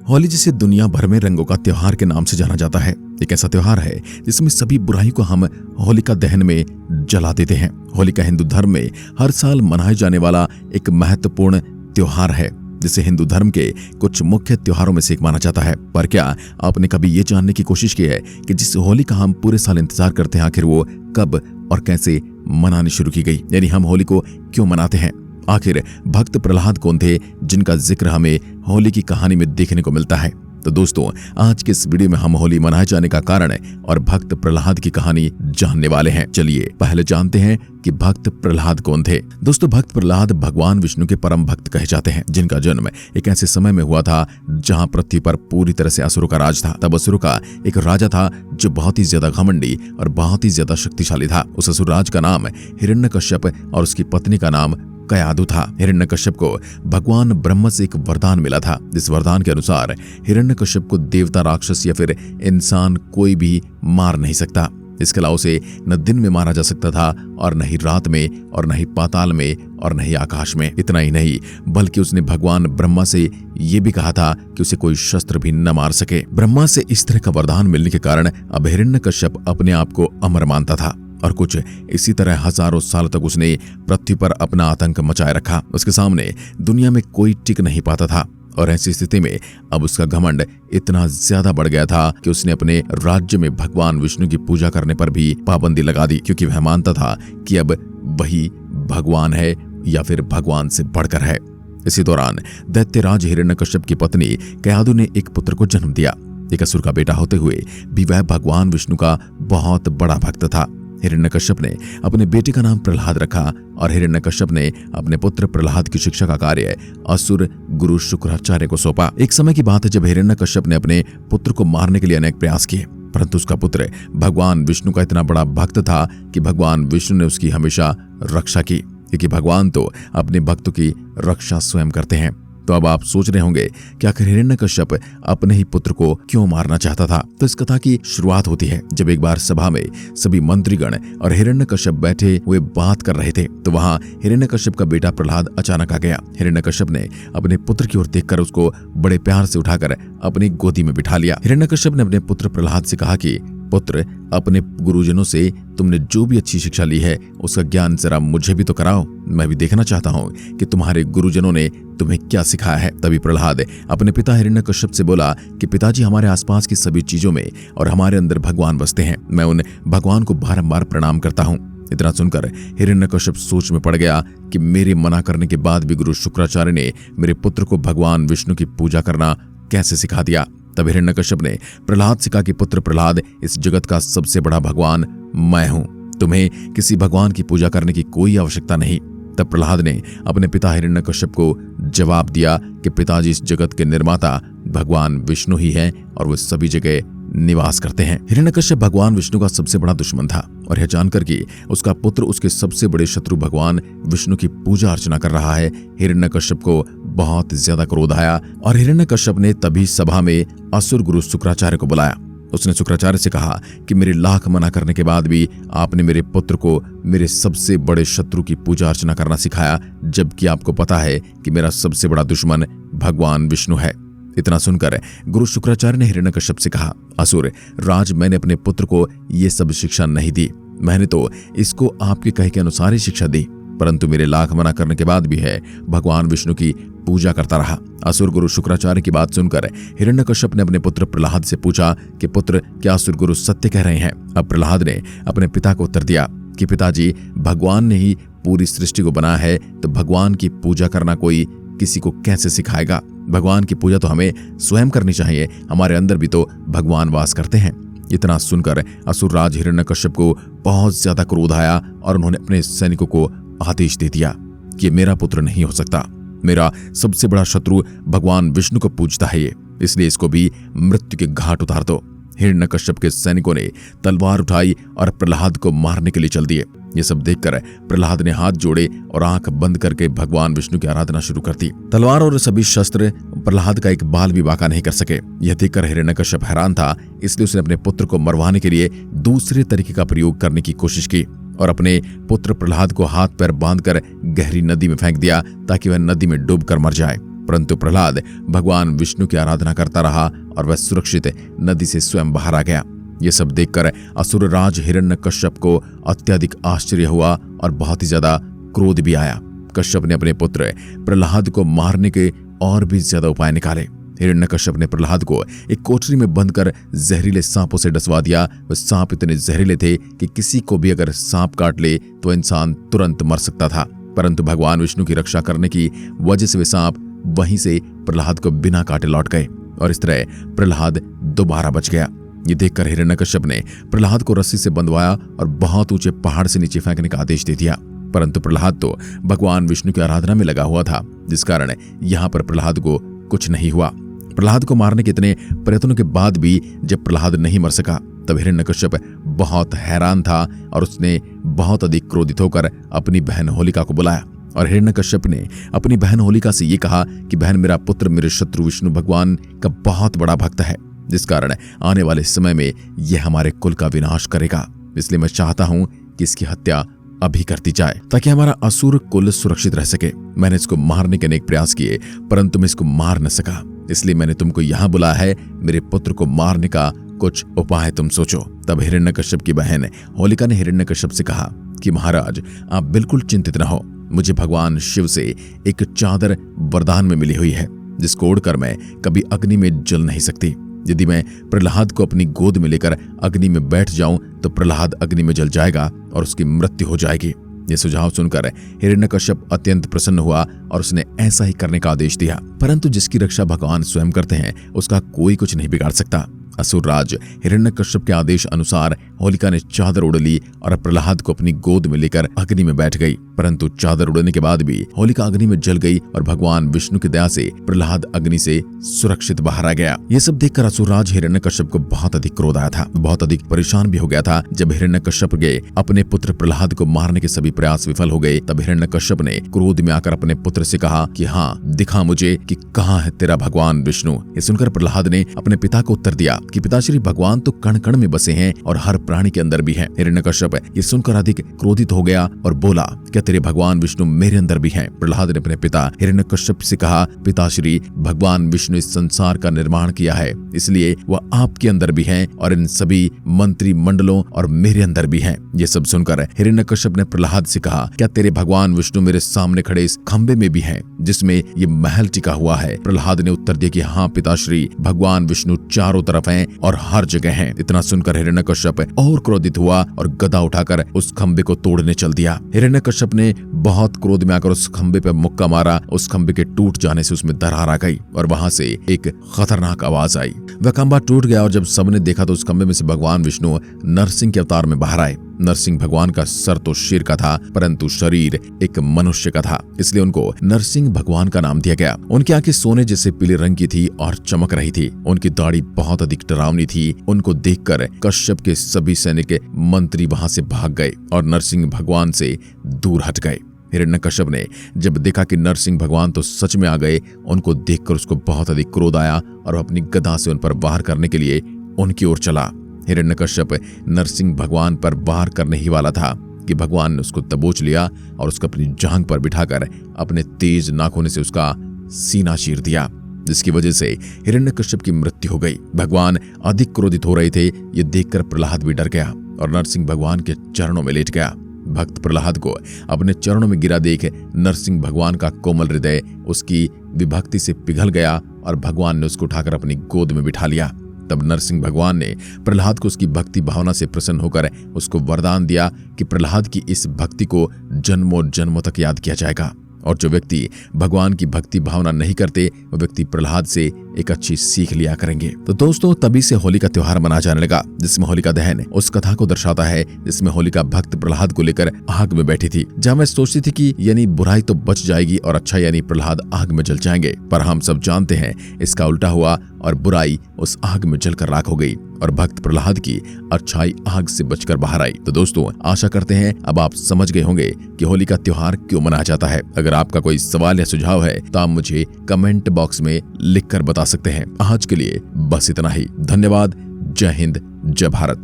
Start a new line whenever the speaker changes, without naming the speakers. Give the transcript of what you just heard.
होली जिसे दुनिया भर में रंगों का त्योहार के नाम से जाना जाता है, एक ऐसा त्योहार है जिसमें सभी बुराई को हम होलिका दहन में जला देते हैं। होलिका हिंदू धर्म में हर साल मनाए जाने वाला एक महत्वपूर्ण त्योहार है, जिसे हिंदू धर्म के कुछ मुख्य त्योहारों में से एक माना जाता है। पर क्या आपने कभी ये जानने की कोशिश की है कि जिस होली का हम पूरे साल इंतजार करते हैं, आखिर वो कब और कैसे मनानी शुरू की गई? यानी हम होली को क्यों मनाते हैं? आखिर भक्त प्रहलाद कौन थे जिनका जिक्र हमें होली की कहानी में देखने को मिलता है? तो दोस्तों, आज के इस वीडियो में हम होली मनाए जाने का कारण और भक्त प्रहलाद की कहानी जानने वाले हैं। चलिए पहले जानते हैं कि भक्त प्रहलाद कौन थे। दोस्तों, भक्त प्रहलाद भगवान विष्णु के परम भक्त कहे जाते हैं, जिनका जन्म एक ऐसे समय में हुआ था जहां पृथ्वी पर पूरी तरह से असुरों का राज था। तब असुरों का एक राजा था जो बहुत ही ज्यादा घमंडी और बहुत ही ज्यादा शक्तिशाली था। उस असुर राज का नाम हिरण्यकश्यप और उसकी पत्नी का नाम कयाधु था। हिरण्यकश्यप को भगवान ब्रह्मा से एक वरदान मिला था। इस वरदान के अनुसार हिरण्यकश्यप को देवता, राक्षस या फिर इंसान कोई भी मार नहीं सकता। इसके अलावा उसे न दिन में मारा जा सकता था और न ही रात में और न ही पाताल में और न ही आकाश में। इतना ही नहीं, बल्कि उसने भगवान ब्रह्मा से ये भी कहा था कि उसे कोई शस्त्र भी न मार सके। ब्रह्मा से इस तरह का वरदान मिलने के कारण अब हिरण्यकश्यप अपने आप को अमर मानता था और कुछ इसी तरह हजारों साल तक उसने पृथ्वी पर अपना आतंक मचाए रखा। उसके सामने दुनिया में कोई टिक नहीं पाता था और ऐसी स्थिति में अब उसका घमंड इतना ज्यादा बढ़ गया था कि उसने अपने राज्य में भगवान विष्णु की पूजा करने पर भी पाबंदी लगा दी, क्योंकि वह मानता था कि अब वही भगवान है या फिर भगवान से बढ़कर है। इसी दौरान दैत्यराज हिरण्यकश्यप की पत्नी कयाधु ने एक पुत्र को जन्म दिया। एक असुर का बेटा होते हुए भी वह भगवान विष्णु का बहुत बड़ा भक्त था। हिरण्यकश्यप ने अपने बेटे का नाम प्रहलाद रखा और हिरण्यकश्यप ने अपने पुत्र प्रहलाद की शिक्षा का कार्य असुर गुरु शुक्राचार्य को सौंपा। एक समय की बात है जब हिरण्यकश्यप ने अपने पुत्र को मारने के लिए अनेक प्रयास किए, परंतु उसका पुत्र भगवान विष्णु का इतना बड़ा भक्त था कि भगवान विष्णु ने उसकी हमेशा रक्षा की, क्योंकि भगवान तो अपने भक्तों की रक्षा स्वयं करते हैं। तो अब आप सोच रहे होंगे कि आखिर हिरण्यकश्यप अपने ही पुत्र को क्यों मारना चाहता था। तो इस कथा की शुरुआत होती है जब एक बार सभा में सभी मंत्रीगण और हिरण्यकश्यप बैठे हुए बात कर रहे थे, तो वहां हिरण्यकश्यप का बेटा प्रहलाद अचानक आ गया। हिरण्यकश्यप ने अपने पुत्र की ओर देखकर उसको बड़े प्यार से उठाकर अपनी गोदी में बिठा लिया। हिरण्यकश्यप ने अपने पुत्र प्रहलाद से कहा कि पुत्र, अपने गुरुजनों से तुमने जो भी अच्छी शिक्षा ली है उसका ज्ञान जरा मुझे भी तो कराओ। मैं भी देखना चाहता हूँ कि तुम्हारे गुरुजनों ने तुम्हें क्या सिखाया है। तभी प्रहलाद अपने पिता हिरण्यकश्यप से बोला कि पिताजी, हमारे आसपास की सभी चीजों में और हमारे अंदर भगवान बसते हैं। मैं उन भगवान को बारंबार प्रणाम करता हूँ। इतना सुनकर हिरण्यकश्यप सोच में पड़ गया कि मेरे मना करने के बाद भी गुरु शुक्राचार्य ने मेरे पुत्र को भगवान विष्णु की पूजा करना कैसे सिखा दिया। तब हिरण्यकश्यप ने प्रहलाद से कहा कि पुत्र प्रहलाद, इस जगत का सबसे बड़ा भगवान मैं हूं, तुम्हें किसी भगवान की पूजा करने की कोई आवश्यकता नहीं। तब प्रहलाद ने अपने पिता हिरण्यकश्यप को जवाब दिया कि पिताजी, इस जगत के निर्माता भगवान विष्णु ही हैं और वो सभी जगह निवास करते हैं। हिरण्यकश्यप भगवान विष्णु का सबसे बड़ा दुश्मन था और यह जानकर कि उसका पुत्र उसके सबसे बड़े शत्रु भगवान विष्णु की पूजा अर्चना कर रहा है, हिरण्यकश्यप को बहुत ज्यादा क्रोध आया और हिरण्यकश्यप ने तभी सभा में असुर गुरु शुक्राचार्य को बुलाया। उसने शुक्राचार्य से कहा कि मेरे लाख मना करने के बाद भी आपने मेरे पुत्र को मेरे सबसे बड़े शत्रु की पूजा अर्चना करना सिखाया, जबकि आपको पता है कि मेरा सबसे बड़ा दुश्मन भगवान विष्णु है। इतना सुनकर गुरु शुक्राचार्य ने हिरण्यकश्यप से कहा, असुर राज, मैंने अपने पुत्र को ये सब शिक्षा नहीं दी। मैंने तो इसको आपके कहे के अनुसार ही शिक्षा दी, परंतु मेरे लाख मना करने के बाद भी है भगवान विष्णु की पूजा करता रहा। असुर गुरु शुक्राचार्य की बात सुनकर हिरण्यकश्यप ने अपने पुत्र प्रहलाद से पूछा कि पुत्र, क्या असुर गुरु सत्य कह रहे हैं? अब प्रहलाद ने अपने पिता को उत्तर दिया कि पिताजी, भगवान ने ही पूरी सृष्टि को बनाया है, तो भगवान की पूजा करना कोई किसी को कैसे सिखाएगा? भगवान की पूजा तो हमें स्वयं करनी चाहिए, हमारे अंदर भी तो भगवान वास करते हैं। इतना सुनकर असुरराज हिरण्यकश्यप को बहुत ज्यादा क्रोध आया और उन्होंने अपने सैनिकों को आदेश दे दिया कि मेरा पुत्र नहीं हो सकता, मेरा सबसे बड़ा शत्रु भगवान विष्णु को पूजता है ये, इसलिए इसको भी मृत्यु के घाट उतार दो। हिरण्यकश्यप के सैनिकों ने तलवार उठाई और प्रहलाद को मारने के लिए चल दिए। ये सब देखकर प्रहलाद ने हाथ जोड़े और आंख बंद करके भगवान विष्णु की आराधना शुरू कर दी। तलवार और सभी शस्त्र प्रहलाद का एक बाल भी बांका नहीं कर सके। यह देखकर हिरण्यकश्यप हैरान था, इसलिए उसने अपने पुत्र को मरवाने के लिए दूसरे तरीके का प्रयोग करने की कोशिश की और अपने पुत्र प्रहलाद को हाथ पैर बांधकर गहरी नदी में फेंक दिया ताकि वह नदी में डूबकर मर जाए। परंतु प्रहलाद भगवान विष्णु की आराधना करता रहा और वह सुरक्षित नदी से स्वयं बाहर आ गया। ये सब देखकर असुरराज हिरण्यकश्यप को अत्यधिक आश्चर्य हुआ और बहुत ही ज्यादा क्रोध भी आया। कश्यप ने अपने पुत्र प्रहलाद को मारने के और भी ज्यादा उपाय निकाले। हिरण्यकश्यप ने प्रहलाद को एक कोठरी में बंद कर जहरीले सांपों से डसवा दिया। वे सांप इतने जहरीले थे कि किसी को भी अगर सांप काट ले तो इंसान तुरंत मर सकता था, परंतु भगवान विष्णु की रक्षा करने की वजह से वे सांप वहीं से प्रहलाद को बिना काटे लौट गए और इस तरह प्रहलाद दोबारा बच गया। ये देखकर हिरण्यकश्यप ने प्रहलाद को रस्सी से बंधवाया और बहुत ऊंचे पहाड़ से नीचे फेंकने का आदेश दे दिया, परंतु प्रहलाद तो भगवान विष्णु की आराधना में लगा हुआ था, जिस कारण यहाँ पर प्रहलाद को कुछ नहीं हुआ। प्रहलाद को मारने के इतने प्रयत्नों के बाद भी जब प्रहलाद नहीं मर सका तब हिरण्यकश्यप बहुत हैरान था और उसने बहुत अधिक क्रोधित होकर अपनी बहन होलिका को बुलाया और हिरण्यकश्यप ने अपनी बहन होलिका से ये कहा कि बहन, मेरा पुत्र मेरे शत्रु विष्णु भगवान का बहुत बड़ा भक्त है, जिस कारण आने वाले समय में यह हमारे कुल का विनाश करेगा। इसलिए मैं चाहता हूं कि इसकी हत्या अभी करती जाए ताकि हमारा असुर कुल सुरक्षित रह सके। मैंने इसको मारने के अनेक प्रयास किए परंतु मैं इसको मार न सका, इसलिए मैंने तुमको यहाँ बुलाया है। मेरे पुत्र को मारने का कुछ उपाय तुम सोचो। तब हिरण्यकश्यप की बहन होलिका ने हिरण्यकश्यप से कहा कि महाराज, आप बिल्कुल चिंतित न हो। मुझे भगवान शिव से एक चादर वरदान में मिली हुई है, जिसको ओढ़कर मैं कभी अग्नि में जल नहीं सकती। यदि मैं प्रहलाद को अपनी गोद में लेकर अग्नि में बैठ जाऊं तो प्रहलाद अग्नि में जल जाएगा और उसकी मृत्यु हो जाएगी। यह सुझाव सुनकर हिरण्यकश्यप अत्यंत प्रसन्न हुआ और उसने ऐसा ही करने का आदेश दिया, परंतु जिसकी रक्षा भगवान स्वयं करते हैं उसका कोई कुछ नहीं बिगाड़ सकता। असुरराज हिरण्यकश्यप के आदेश अनुसार होलिका ने चादर ओढ़ ली और प्रहलाद को अपनी गोद में लेकर अग्नि में बैठ गई, परंतु चादर उड़ने के बाद भी होलिका अग्नि में जल गई और भगवान विष्णु की दया से प्रहलाद अग्नि से सुरक्षित बाहर आ गया। ये सब देखकर असुरराज हिरण्यकश्यप को बहुत अधिक क्रोध आया था, बहुत अधिक परेशान भी हो गया था। जब हिरण्यकश्यप के अपने पुत्र प्रहलाद को मारने के सभी प्रयास विफल हो गए तब हिरण्यकश्यप ने क्रोध में आकर अपने पुत्र से कहा कि हाँ, दिखा मुझे कि कहाँ है तेरा भगवान विष्णु। ये सुनकर प्रहलाद ने अपने पिता को उत्तर दिया कि पिताश्री, भगवान तो कण कण में बसे हैं और हर प्राणी के अंदर भी हैं। हिरण्यकश्यप ये सुनकर अधिक क्रोधित हो गया और बोला, क्या तेरे भगवान विष्णु मेरे अंदर भी हैं? प्रहलाद ने अपने पिता हिरण्यकश्यप से कहा, पिताश्री, भगवान विष्णु इस संसार का निर्माण किया है, इसलिए वह आपके अंदर भी हैं और इन सभी मंत्री मंडलों और मेरे अंदर भी हैं। ये सब सुनकर हिरण्यकश्यप ने प्रहलाद से कहा, क्या तेरे भगवान विष्णु मेरे सामने खड़े इस खंबे में भी हैं जिसमें ये महल टिका हुआ है? प्रहलाद ने उत्तर दिया कि हाँ पिताश्री, भगवान विष्णु चारों तरफ हैं और हर जगह हैं। इतना सुनकर हिरण्यकश्यप और क्रोधित हुआ और गदा उठाकर उस खंबे को तोड़ने चल दिया। हिरण्यकश्यप ने बहुत क्रोध में आकर उस खंबे पर मुक्का मारा। उस खंबे के टूट जाने से उसमें दरार आ गई और वहां से एक खतरनाक आवाज आई। वह खंबा टूट गया और जब सबने देखा तो उस खंबे में से भगवान विष्णु नरसिंह के अवतार में बाहर आए। नरसिंह भगवान का सर तो शेर का था परंतु शरीर एक मनुष्य का था, इसलिए उनको नरसिंह भगवान का नाम दिया गया। उनकी आंखें सोने जैसे पीले रंग की थी और चमक रही थी। उनकी दाढ़ी बहुत अधिक डरावनी थी। उनको देखकर कश्यप के सभी सैनिक मंत्री वहां से भाग गए और नरसिंह भगवान से दूर हट गए। हिरण्यकश्यप ने जब देखा कि नरसिंह भगवान तो सच में आ गए, उनको देखकर उसको बहुत अधिक क्रोध आया और अपनी गदा से उन पर वार करने के लिए उनकी ओर चला। हिरण्यकश्यप नरसिंह भगवान पर वार करने ही वाला था कि भगवान ने उसको दबोच लिया और उसको अपनी जांघ पर बिठाकर अपने तेज नाखूनों से उसका सीना चीर दिया, जिसकी वजह से हिरण्यकश्यप की मृत्यु हो गई। भगवान अधिक क्रोधित हो रहे थे। ये देखकर प्रहलाद भी डर गया और नरसिंह भगवान के चरणों में लेट गया। भक्त प्रहलाद को अपने चरणों में गिरा देख नरसिंह भगवान का कोमल हृदय उसकी विभक्ति से पिघल गया और भगवान ने उसको उठाकर अपनी गोद में बिठा लिया। तब नरसिंह भगवान ने प्रहलाद को उसकी भक्ति भावना से प्रसन्न होकर उसको वरदान दिया कि प्रहलाद की इस भक्ति को जन्मों जन्मों तक याद किया जाएगा और जो व्यक्ति भगवान की भक्ति भावना नहीं करते वो व्यक्ति प्रहलाद से एक अच्छी सीख लिया करेंगे। तो दोस्तों, तभी से होली का त्योहार मनाया जाने लगा, जिसमें होलिका दहन उस कथा को दर्शाता है जिसमें होलिका भक्त प्रहलाद को लेकर आग में बैठी थी। जहां वह सोचती थी कि यानी बुराई तो बच जाएगी और अच्छा यानी प्रहलाद आग में जल जाएंगे, पर हम सब जानते हैं इसका उल्टा हुआ और बुराई उस आग में जलकर राख हो गई और भक्त प्रहलाद की अच्छाई आग से बचकर बाहर आई। तो दोस्तों, आशा करते हैं अब आप समझ गए होंगे कि होली का त्योहार क्यों मनाया जाता है। अगर आपका कोई सवाल या सुझाव है तो आप मुझे कमेंट बॉक्स में लिखकर बता सकते हैं। आज के लिए बस इतना ही। धन्यवाद। जय हिंद, जय भारत।